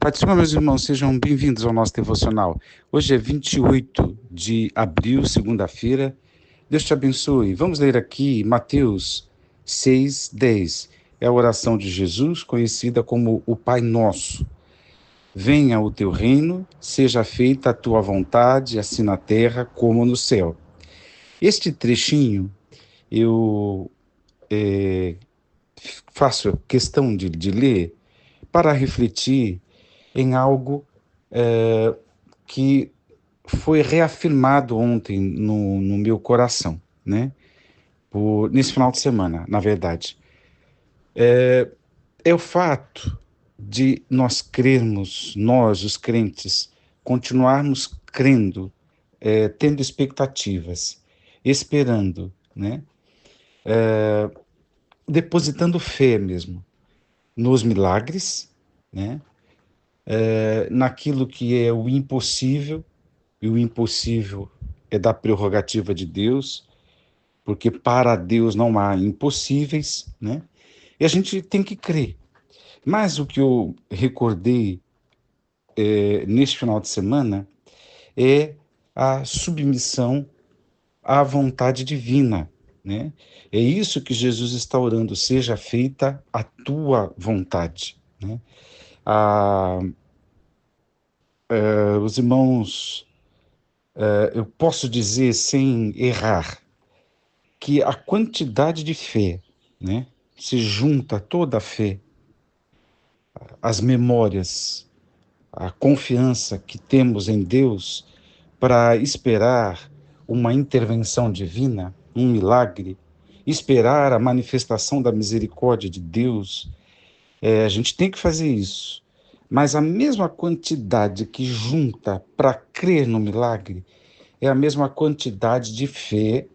Pai do Senhor, meus irmãos, sejam bem-vindos ao nosso devocional. Hoje é 28 de abril, segunda-feira. Deus te abençoe. Vamos ler aqui Mateus 6:10. É a oração de Jesus, conhecida como o Pai Nosso. Venha o teu reino, seja feita a tua vontade, assim na terra como no céu. Este trechinho eu faço questão de ler para refletir em algo que foi reafirmado ontem no meu coração, né? Nesse final de semana, na verdade. É o fato de nós crermos, nós, os crentes, continuarmos crendo, tendo expectativas, esperando, né? Depositando fé mesmo nos milagres, né? Naquilo que é o impossível, e o impossível é da prerrogativa de Deus, porque para Deus não há impossíveis, né? E a gente tem que crer. Mas o que eu recordei neste final de semana é a submissão à vontade divina, né? É isso que Jesus está orando, seja feita a tua vontade, né? Ah, os irmãos, eu posso dizer sem errar que a quantidade de fé, né? Se junta toda a fé, as memórias, a confiança que temos em Deus para esperar uma intervenção divina, um milagre, esperar a manifestação da misericórdia de Deus. A gente tem que fazer isso. Mas a mesma quantidade que junta para crer no milagre é a mesma quantidade de fé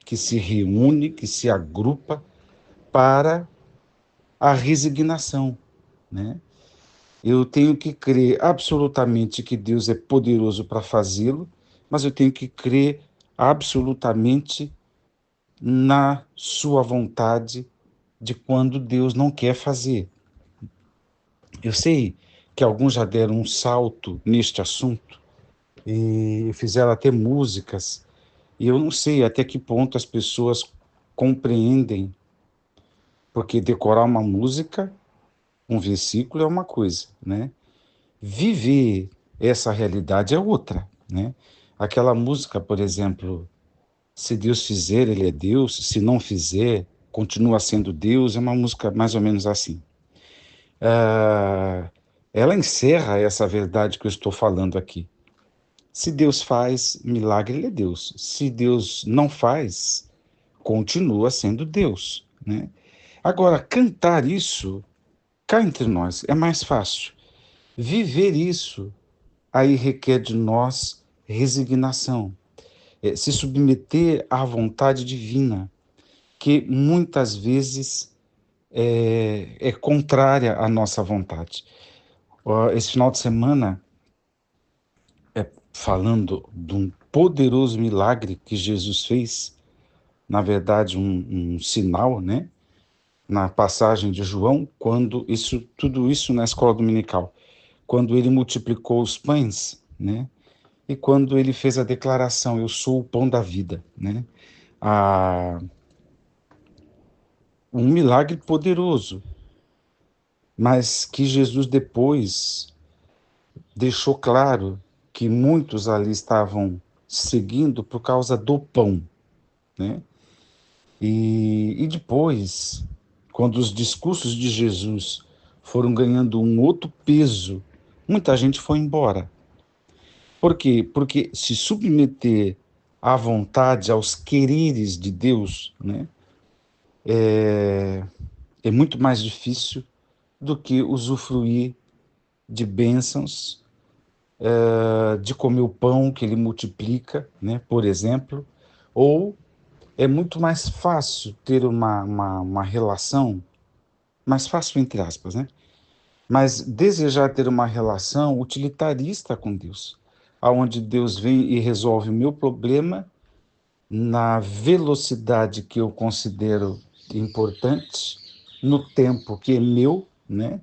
que se reúne, que se agrupa para a resignação, né? Eu tenho que crer absolutamente que Deus é poderoso para fazê-lo, mas eu tenho que crer absolutamente na sua vontade de quando Deus não quer fazer. Eu sei que alguns já deram um salto neste assunto e fizeram até músicas, e eu não sei até que ponto as pessoas compreendem, porque decorar uma música, um versículo é uma coisa, né? Viver essa realidade é outra, né? Aquela música, por exemplo, se Deus fizer, ele é Deus, se não fizer, continua sendo Deus, é uma música mais ou menos assim. Ah, ela encerra essa verdade que eu estou falando aqui. Se Deus faz milagre, ele é Deus. Se Deus não faz, continua sendo Deus, né? Agora, cantar isso, cá entre nós, é mais fácil. Viver isso aí requer de nós resignação, se submeter à vontade divina, que muitas vezes é contrária à nossa vontade. Esse final de semana, falando de um poderoso milagre que Jesus fez, na verdade um sinal, né? Na passagem de João, quando tudo isso na escola dominical, quando ele multiplicou os pães, né? E quando ele fez a declaração, eu sou o pão da vida, né? Ah, um milagre poderoso, mas que Jesus depois deixou claro que muitos ali estavam seguindo por causa do pão, né? E depois, quando os discursos de Jesus foram ganhando um outro peso, muita gente foi embora. Por quê? Porque se submeter à vontade, aos quereres de Deus, né, é muito mais difícil do que usufruir de bênçãos, de comer o pão que ele multiplica, né, por exemplo, ou é muito mais fácil ter uma relação, mais fácil entre aspas, né? Mas desejar ter uma relação utilitarista com Deus, aonde Deus vem e resolve o meu problema na velocidade que eu considero importante, no tempo que é meu, né?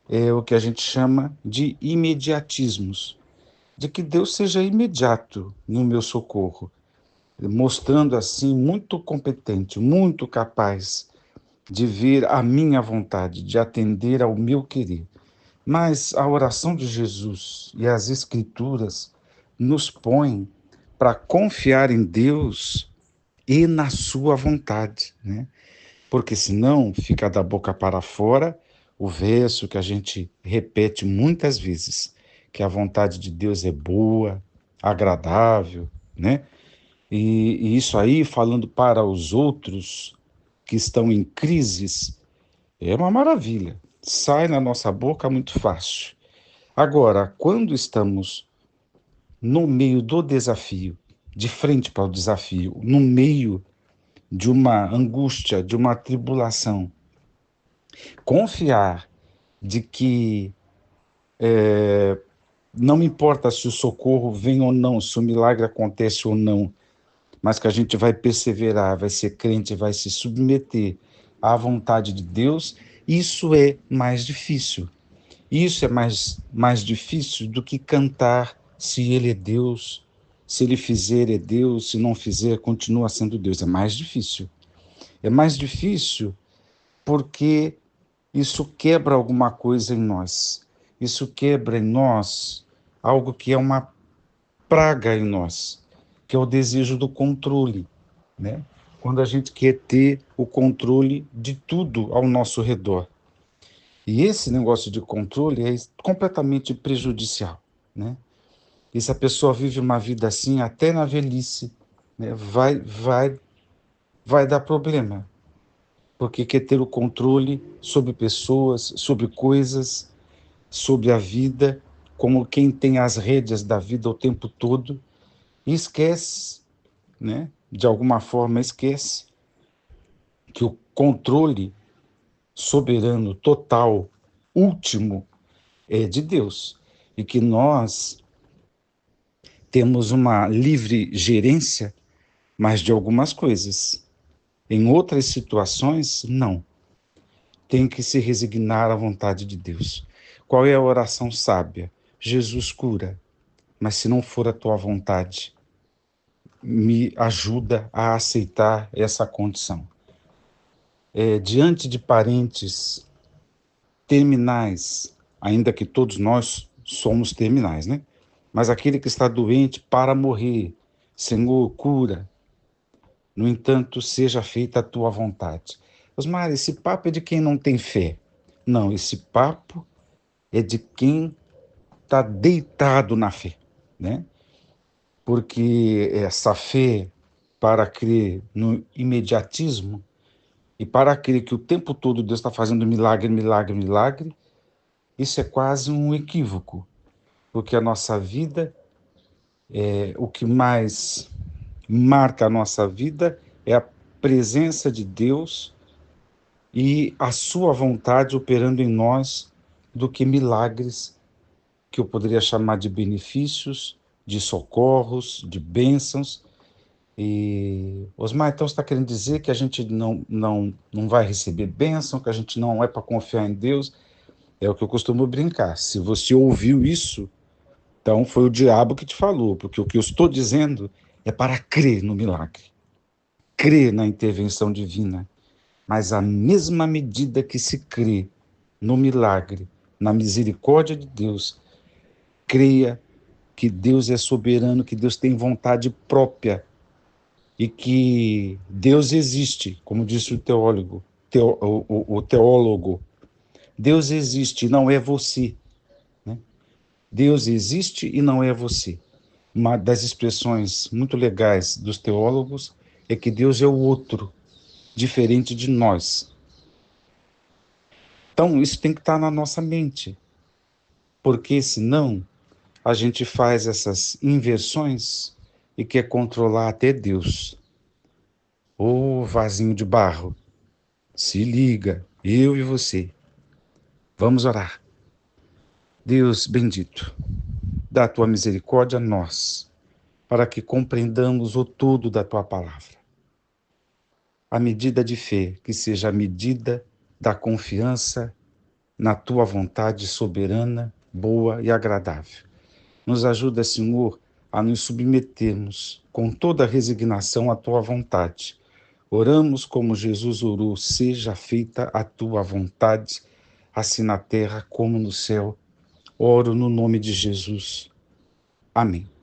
é o que a gente chama de imediatismos, de que Deus seja imediato no meu socorro, mostrando assim muito competente, muito capaz de ver a minha vontade, de atender ao meu querer. Mas a oração de Jesus e as Escrituras nos põem para confiar em Deus e na sua vontade, né? Porque senão fica da boca para fora o verso que a gente repete muitas vezes, que a vontade de Deus é boa, agradável, né? E isso aí, falando para os outros que estão em crises, é uma maravilha. Sai na nossa boca muito fácil. Agora, quando estamos no meio do desafio, de frente para o desafio, no meio de uma angústia, de uma tribulação, confiar de que não importa se o socorro vem ou não, se o milagre acontece ou não, mas que a gente vai perseverar, vai ser crente, vai se submeter à vontade de Deus, isso é mais difícil. Isso é mais difícil do que cantar se ele é Deus, se ele fizer é Deus, se não fizer continua sendo Deus. É mais difícil. É mais difícil porque isso quebra alguma coisa em nós. Isso quebra em nós algo que é uma praga em nós, que é o desejo do controle, né? Quando a gente quer ter o controle de tudo ao nosso redor. E esse negócio de controle é completamente prejudicial, né? E se a pessoa vive uma vida assim até na velhice, né, vai dar problema, porque quer ter o controle sobre pessoas, sobre coisas, sobre a vida, como quem tem as rédeas da vida o tempo todo, e esquece, né? De alguma forma esquece que o controle soberano, total, último, é de Deus. E que nós temos uma livre gerência, mas de algumas coisas. Em outras situações, não. Tem que se resignar à vontade de Deus. Qual é a oração sábia? Jesus cura, mas se não for a tua vontade, me ajuda a aceitar essa condição. Diante de parentes terminais, ainda que todos nós somos terminais, né? Mas aquele que está doente para morrer, Senhor, cura. No entanto, seja feita a tua vontade. Osmar, esse papo é de quem não tem fé. Não, esse papo é de quem está deitado na fé, né? Porque essa fé para crer no imediatismo e para crer que o tempo todo Deus está fazendo milagre, milagre, milagre, isso é quase um equívoco, porque a nossa vida, o que mais marca a nossa vida é a presença de Deus e a sua vontade operando em nós do que milagres que eu poderia chamar de benefícios, de socorros, de bênçãos. E, Osmar, então você está querendo dizer que a gente não vai receber bênção, que a gente não é para confiar em Deus? É o que eu costumo brincar. Se você ouviu isso, então foi o diabo que te falou, porque o que eu estou dizendo é para crer no milagre, crer na intervenção divina. Mas à mesma medida que se crê no milagre, na misericórdia de Deus, creia que Deus é soberano, que Deus tem vontade própria e que Deus existe, como disse o teólogo, o teólogo. Deus existe, não é você, né? Deus existe e não é você. Uma das expressões muito legais dos teólogos é que Deus é o outro, diferente de nós. Então, isso tem que estar na nossa mente, porque senão a gente faz essas inversões e quer controlar até Deus. Ô vasinho de barro, se liga, eu e você. Vamos orar. Deus bendito, dá a tua misericórdia a nós, para que compreendamos o todo da tua palavra. A medida de fé, que seja a medida da confiança na tua vontade soberana, boa e agradável. Nos ajuda, Senhor, a nos submetermos com toda resignação à tua vontade. Oramos como Jesus orou: seja feita a tua vontade, assim na terra como no céu. Oro no nome de Jesus. Amém.